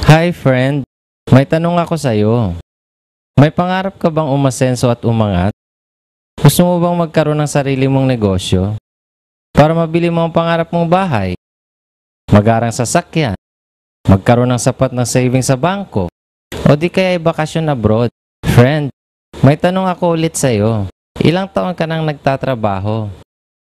Hi friend, may tanong ako sa'yo. May pangarap ka bang umasenso at umangat? Gusto mo bang magkaroon ng sarili mong negosyo? Para mabili mo ang pangarap mong bahay, mag-arang sasakyan, magkaroon ng sapat na savings sa bangko, o di kaya ay bakasyon abroad? Friend, may tanong ako ulit sa'yo. Ilang taon ka nang nagtatrabaho?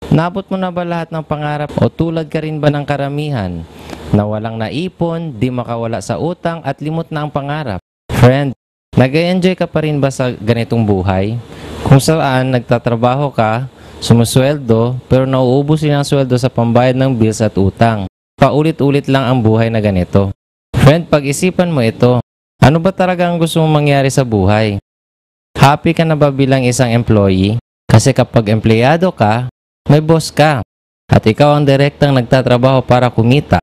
Naabot mo na ba lahat ng pangarap o tulad ka rin ba ng karamihan na walang naipon, di makawala sa utang at limot na ang pangarap? Friend, nag-enjoy ka pa rin ba sa ganitong buhay? Kung saan nagtatrabaho ka, sumusweldo, pero nauubos din ang sweldo sa pambayad ng bills at utang. Paulit-ulit lang ang buhay na ganito. Friend, pag-isipan mo ito. Ano ba talaga ang gusto mong mangyari sa buhay? Happy ka na ba bilang isang employee? Kasi kapag empleyado ka, may boss ka. At ikaw ang direktang nagtatrabaho para kumita.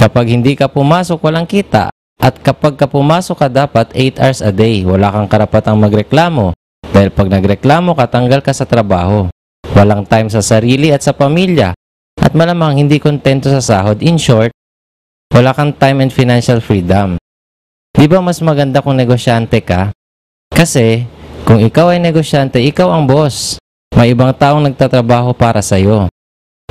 Kapag hindi ka pumasok, walang kita. At kapag ka pumasok ka, dapat 8 hours a day. Wala kang karapatang magreklamo. Dahil pag nagreklamo ka, tanggal ka sa trabaho. Walang time sa sarili at sa pamilya. At malamang hindi kontento sa sahod. In short, wala kang time and financial freedom. Di ba mas maganda kung negosyante ka? Kasi, kung ikaw ay negosyante, ikaw ang boss. May ibang taong nagtatrabaho para sa'yo.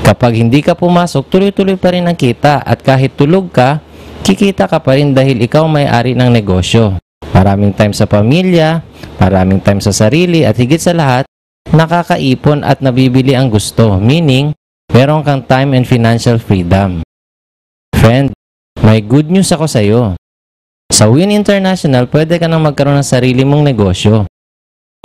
Kapag hindi ka pumasok, tuloy-tuloy pa rin ang kita. At kahit tulog ka, kikita ka pa rin dahil ikaw may-ari ng negosyo. Maraming time sa pamilya, maraming time sa sarili, at higit sa lahat, nakakaipon at nabibili ang gusto. Meaning, meron kang time and financial freedom. Friend, may good news ako sa'yo. Sa Win International, pwede ka nang magkaroon ng sarili mong negosyo.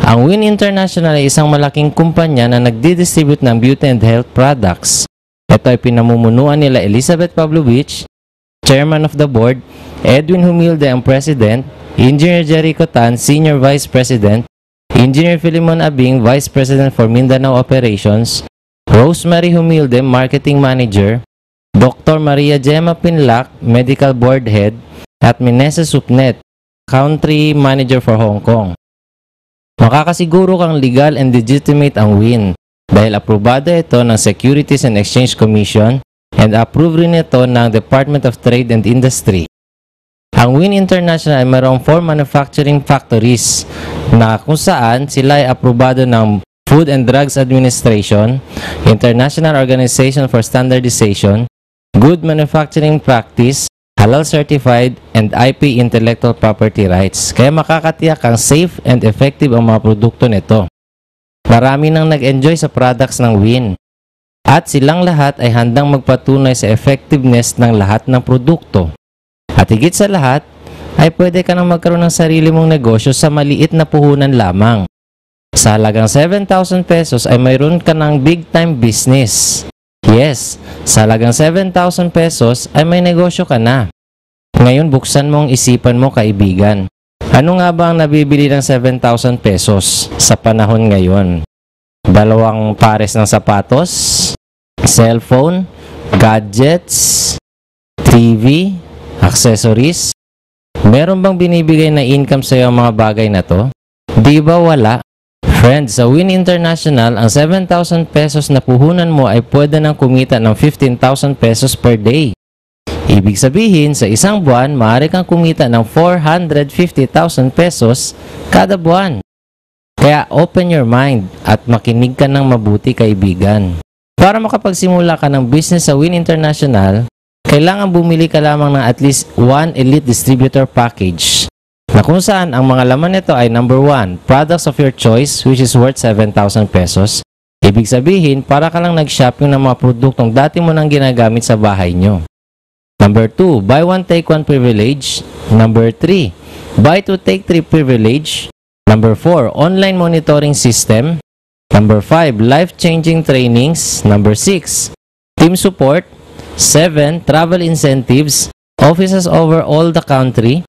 Ang Win International ay isang malaking kumpanya na nagdi-distribute ng beauty and health products. Ito ay pinamumunuan nila Elizabeth Pavlovich, Chairman of the Board, Edwin Humilde ang President, Engineer Jericho Tan, Senior Vice President, Engineer Filimon Abing, Vice President for Mindanao Operations, Rosemary Humilde, Marketing Manager, Dr. Maria Gemma Pinlac, Medical Board Head, at Meneses Supnet, Country Manager for Hong Kong. Makakasiguro kang legal and legitimate ang WIN dahil aprobado ito ng Securities and Exchange Commission and approved rin ito ng Department of Trade and Industry. Ang WIN International ay mayroong 4 manufacturing factories na kung saan sila ay aprobado ng Food and Drugs Administration, International Organization for Standardization, Good Manufacturing Practice, Halal Certified, and IP Intellectual Property Rights. Kaya makakatiyak kang safe and effective ang mga produkto nito. Marami nang nag-enjoy sa products ng WIN. At silang lahat ay handang magpatunay sa effectiveness ng lahat ng produkto. At higit sa lahat, ay pwede ka nang magkaroon ng sarili mong negosyo sa maliit na puhunan lamang. Sa halagang 7,000 pesos ay mayroon ka ng big time business. Yes, sa halagang 7,000 pesos ay may negosyo ka na. Ngayon buksan mo ang isipan mo, kaibigan. Ano nga ba ang nabibili ng 7,000 pesos sa panahon ngayon? 2 pares ng sapatos, cellphone, gadgets, TV, accessories. Meron bang binibigay na income sa iyo ang mga bagay na to? Di ba wala? Friends, sa Win International, ang 7,000 pesos na puhunan mo ay pwede nang kumita ng 15,000 pesos per day. Ibig sabihin, sa isang buwan, maaari kang kumita ng 450,000 pesos kada buwan. Kaya open your mind at makinig ka ng mabuti, kaibigan. Para makapagsimula ka ng business sa Win International, kailangan bumili ka lamang ng at least 1 Elite Distributor Package na kung saan ang mga laman nito ay number 1, products of your choice which is worth 7,000 pesos. Ibig sabihin, para ka lang nag-shopping ng mga produktong dati mo nang ginagamit sa bahay nyo. Number 2, buy 1 take 1 privilege. Number 3, buy 2 take 3 privilege. Number 4, online monitoring system. Number 5, life-changing trainings. Number 6, team support. 7, travel incentives, offices over all the country,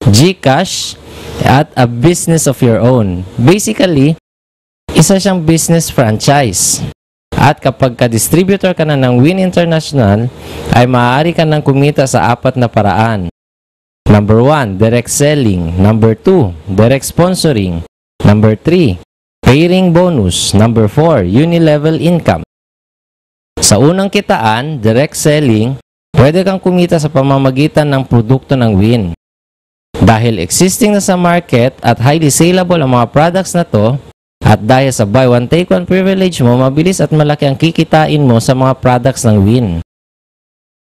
GCash, at a business of your own. Basically, isa siyang business franchise. At kapag ka-distributor ka na ng Win International, ay maaari ka nang kumita sa 4 na paraan. Number 1, direct selling. Number 2, direct sponsoring. Number 3, pairing bonus. Number 4, unilevel income. Sa unang kitaan, direct selling, Pwede kang kumita sa pamamagitan ng produkto ng Win. Dahil existing na sa market at highly saleable ang mga products na to, at dahil sa buy one take one privilege mo, mabilis at malaki ang kikitain mo sa mga products ng Win.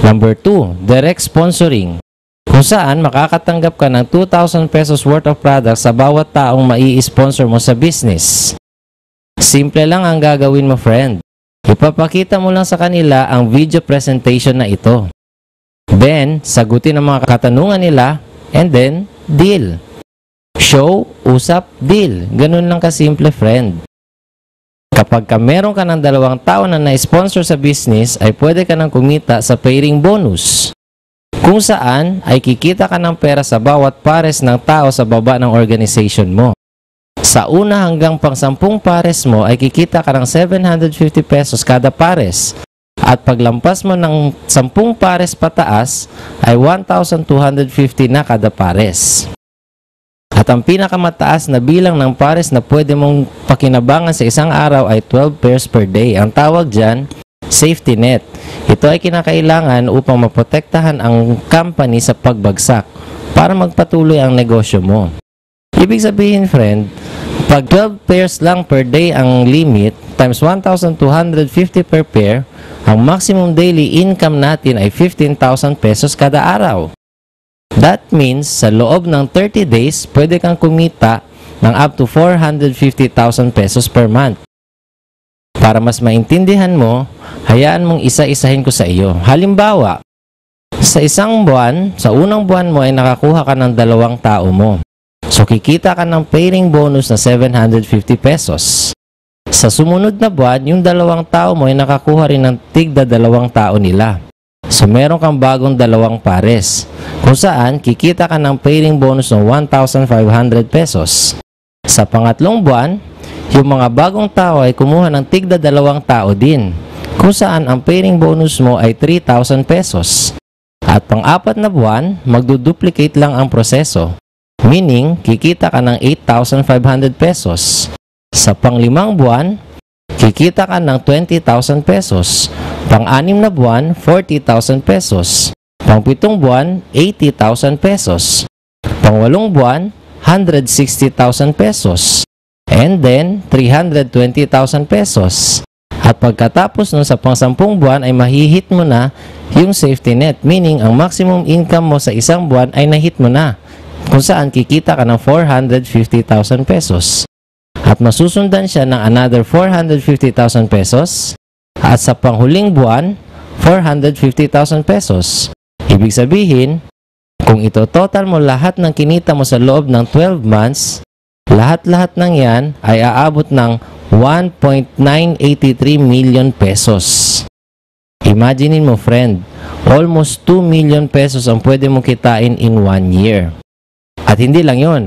Number 2, direct sponsoring. Kung saan makakatanggap ka ng 2,000 pesos worth of products sa bawat taong mai-sponsor mo sa business. Simple lang ang gagawin mo, friend. Ipapakita mo lang sa kanila ang video presentation na ito. Then, sagutin ang mga katanungan nila and then, deal. Show, usap, deal. Ganun lang kasimple, friend. Kapag meron ka ng 2 tao na na-sponsor sa business, ay pwede ka nang kumita sa pairing bonus. Kung saan ay kikita ka ng pera sa bawat pares ng tao sa baba ng organization mo. Sa una hanggang pang 10 pares mo ay kikita ka ng 750 pesos kada pares. At paglampas mo ng 10 pares pataas ay 1,250 na kada pares. At ang pinakamataas na bilang ng pares na pwede mong pakinabangan sa isang araw ay 12 pairs per day. Ang tawag dyan, safety net. Ito ay kinakailangan upang maprotektahan ang company sa pagbagsak para magpatuloy ang negosyo mo. Ibig sabihin, friend, pag 12 pairs lang per day ang limit times 1,250 per pair, ang maximum daily income natin ay 15,000 pesos kada araw. That means, sa loob ng 30 days, pwede kang kumita ng up to 450,000 pesos per month. Para mas maintindihan mo, hayaan mong isa-isahin ko sa iyo. Halimbawa, sa isang buwan, sa unang buwan mo ay nakakuha ka ng 2 tao mo. So, kikita ka ng pairing bonus na 750 pesos. Sa sumunod na buwan, yung 2 tao mo ay nakakuha rin ng tigda 2 tao nila. So, meron kang bagong 2 pares, kung saan kikita ka ng pairing bonus ng 1,500 pesos. Sa pangatlong buwan, yung mga bagong tao ay kumuha ng tigda 2 tao din, kung saan ang pairing bonus mo ay 3,000 pesos. At pang-4 na buwan, magduduplicate lang ang proseso. Meaning, kikita ka ng 8,500 pesos. Sa pang-5 buwan, kikita ka ng 20,000 pesos. Pang-6 na buwan, 40,000 pesos. Pang-7 buwan, 80,000 pesos. Pang-8 buwan, 160,000 pesos. And then, 320,000 pesos. At pagkatapos nun sa pang-10 buwan ay mahihit mo na yung safety net. Meaning, ang maximum income mo sa isang buwan ay nahit mo na. Kung saan kikita ka ng 450,000 pesos. At masusundan siya ng another 450,000 pesos. At sa panghuling buwan, 450,000 pesos. Ibig sabihin, kung ito total mo lahat ng kinita mo sa loob ng 12 months, lahat-lahat ng yan ay aabot ng 1.983 million pesos. Imaginein mo, friend, almost 2 million pesos ang pwede mong kitain in 1 year. At hindi lang yon.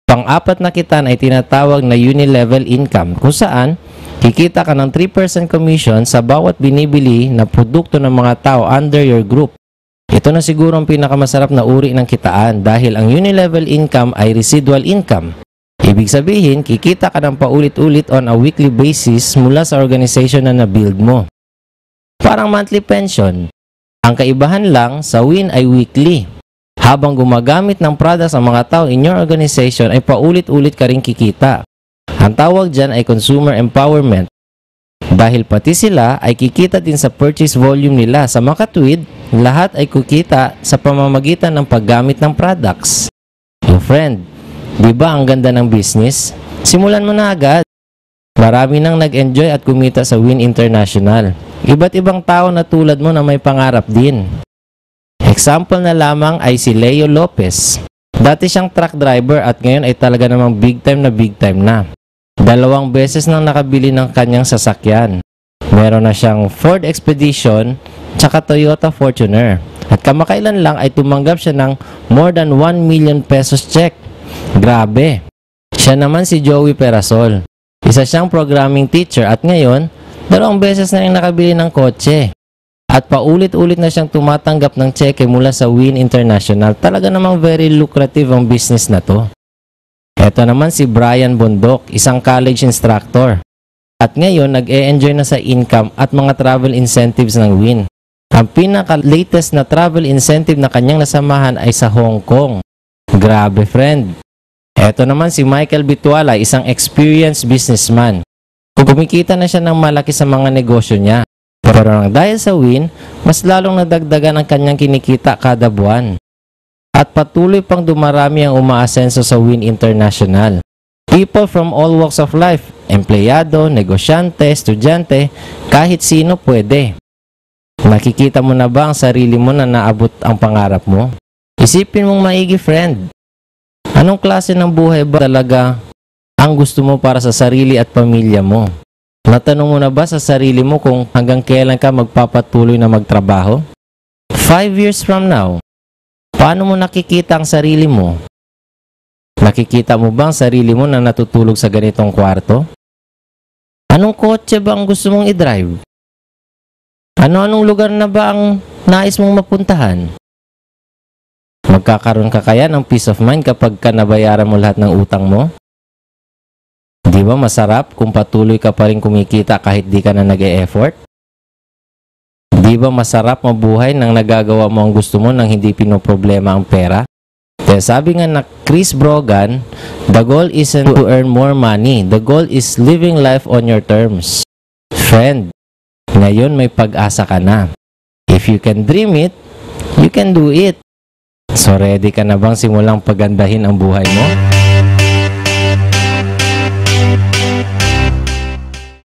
Pang-4 na kitaan ay tinatawag na uni-level income, kung saan kikita ka ng 3% commission sa bawat binibili na produkto ng mga tao under your group. Ito na siguro ang pinakamasarap na uri ng kitaan dahil ang uni-level income ay residual income. Ibig sabihin, kikita ka ng paulit-ulit on a weekly basis mula sa organization na na-build mo. Parang monthly pension. Ang kaibahan lang sa Win ay weekly. Habang gumagamit ng products ang mga tao in your organization ay paulit-ulit ka rin kikita. Ang tawag dyan ay consumer empowerment. Dahil pati sila ay kikita din sa purchase volume nila. Sa makatwid, lahat ay kukita sa pamamagitan ng paggamit ng products. So friend, di ba ang ganda ng business? Simulan mo na agad. Marami nang nag-enjoy at kumita sa Win International. Iba't ibang tao na tulad mo na may pangarap din. Example na lamang ay si Leo Lopez. Dati siyang truck driver at ngayon ay talaga namang big time na. 2 beses nang nakabili ng kanyang sasakyan. Meron na siyang Ford Expedition tsaka Toyota Fortuner. At kamakailan lang ay tumanggap siya ng more than 1 million pesos check. Grabe! Siya naman si Joey Perasol. Isa siyang programming teacher at ngayon, 2 beses na rin nakabili ng kotse. At paulit-ulit na siyang tumatanggap ng cheque mula sa Win International. Talaga namang very lucrative ang business na to. Ito naman si Brian Bondok, isang college instructor. At ngayon, nag-e-enjoy na sa income at mga travel incentives ng Win. Ang pinaka-latest na travel incentive na kanyang nasamahan ay sa Hong Kong. Grabe, friend. Eto naman si Michael Bituala, isang experienced businessman. Kumikita na siya ng malaki sa mga negosyo niya. Pero nang dahil sa Wynn, mas lalong nadagdagan ang kanyang kinikita kada buwan. At patuloy pang dumarami ang umaasenso sa Wynn International. People from all walks of life, empleyado, negosyante, estudyante, kahit sino pwede. Nakikita mo na ba ang sarili mo na naabot ang pangarap mo? Isipin mong maigi, friend. Anong klase ng buhay ba talaga ang gusto mo para sa sarili at pamilya mo? Natanong mo na ba sa sarili mo kung hanggang kailan ka magpapatuloy na magtrabaho? 5 years from now, paano mo nakikita ang sarili mo? Nakikita mo ba ang sarili mo na natutulog sa ganitong kwarto? Anong kotse ba ang gusto mong i-drive? Ano-anong lugar na ba ang nais mong mapuntahan? Magkakaroon ka kaya ng peace of mind kapag ka nabayaran mo lahat ng utang mo? Di ba masarap kung patuloy ka pa rin kumikita kahit di ka na nag-e-effort? Di ba masarap mabuhay nang nagagawa mo ang gusto mo nang hindi pinoproblema ang pera? Kaya sabi nga na Chris Brogan, the goal isn't to earn more money. The goal is living life on your terms. Friend, ngayon may pag-asa ka na. If you can dream it, you can do it. So ready ka na bang simulang pagandahin ang buhay mo?